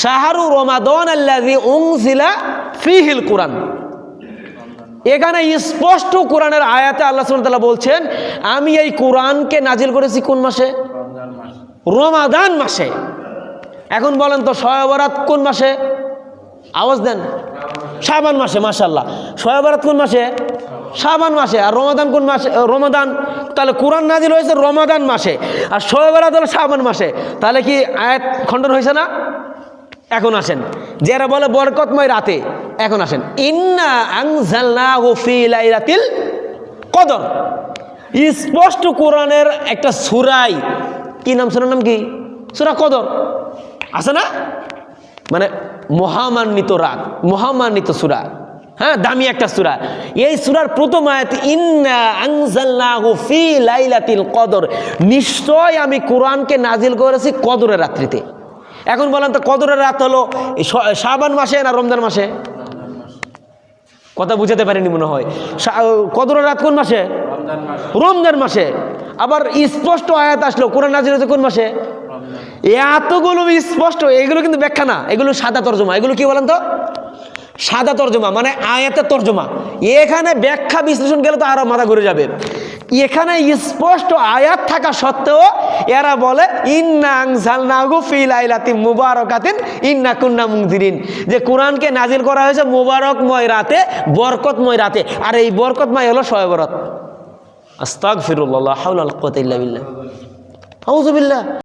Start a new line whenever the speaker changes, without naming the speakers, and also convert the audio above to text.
শাহরু রমাদান আল্লাযী উনজিলা ফীহিল কুরআন। এখানে স্পষ্ট কোরআনের আয়াতে আল্লাহ সুবহানাহু ওয়া তাআলা বলছেন, আমি এই কোরআনকে নাজিল করেছি কোন মাসে? রমাদান মাসে। এখন বলেন তো শবে বরাত কোন মাসে? আওয়াজ দেন। শাবান মাসে। মাশাআল্লাহ। শবে বরাত কোন মাসে? শাবান মাসে। আর রমাদান কোন মাসে? রমাদান। তাহলে কোরআন নাজিল হয়েছে রমাদান মাসে, আর শবে বরাত হলো শাবান মাসে। তাহলে কি আয়াত খণ্ডন হয়েছে না? এখন আসেন, যারা বলে বরকতময় রাতে, এখন আসেন, ইন্না আনজালনাহু ফি লাইলাতিল কদর। স্পষ্ট কোরআনের একটা সূরাই, কি নাম? সূরার নাম কি? সূরা কদর আছে না? মানে মহামান্বিত রাত, মহামান্বিত সূরা, হ্যাঁ, দামি একটা সূরা। এই সূরার প্রথম আয়াত, ইন্না আনজালনাহু ফি লাইলাতিল কদর, নিশ্চয় আমি কোরআনকে নাজিল করেছি কদরের রাত্রিতে। এখন বলেন তো কদরের রাত হলো শাবান মাসে না রমজান মাসে? কথা বুঝাতে পারিনি মনে হয়। কদরের রাত কোন মাসে? রমজান মাসে। আবার স্পষ্ট আয়াত আসলো কোরআন নাজিল হয়েছে কোন মাসে? এতগুলো স্পষ্ট, এগুলো কিন্তু ব্যাখ্যা না, এগুলো সাদা তর্জমা। এগুলো কি বলেন তো? সাদা তর্জমা, মানে আয়াতের তর্জমা। এখানে ব্যাখ্যা বিশ্লেষণ গেলে তো আরো মাথা ঘুরে যাবে। এখানে স্পষ্ট আয়াত থাকা সত্ত্বেও এরা বলে ইন্না আনজালনাহু ফি লাইলাতিন মুবারাকাতিন ইন্না কুন্না মুনজিরিন, যে কোরআনকে নাজিল করা হয়েছে মুবারকময় রাতে, বরকতময় রাতে, আর এই বরকতময় হলো শবে বরাত। আস্তাগফিরুল্লাহ, লা হাওলা ওয়ালা কুওয়াতা ইল্লা বিল্লাহ। আউযু বিল্লাহ।